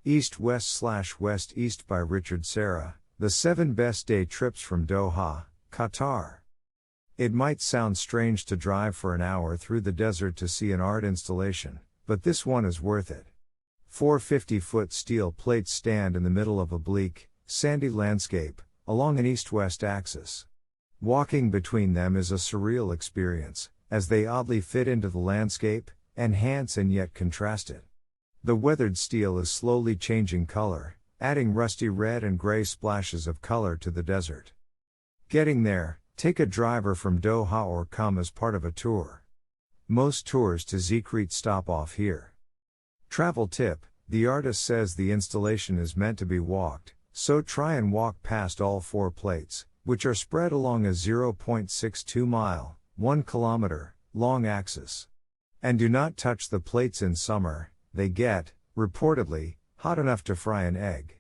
East-West/West-East by Richard Serra, The 7 Best Day Trips from Doha, Qatar. It might sound strange to drive for an hour through the desert to see an art installation, but this one is worth it. 4 50-foot steel plates stand in the middle of a bleak, sandy landscape, along an east-west axis. Walking between them is a surreal experience, as they oddly fit into the landscape, enhance and yet contrast it. The weathered steel is slowly changing color, adding rusty red and gray splashes of color to the desert. Getting there, take a driver from Doha or come as part of a tour. Most tours to Zekreet stop off here. Travel tip: the artist says the installation is meant to be walked, so try and walk past all 4 plates, which are spread along a 0.62 mile, 1 kilometer, long axis. And do not touch the plates in summer, they get, reportedly, hot enough to fry an egg.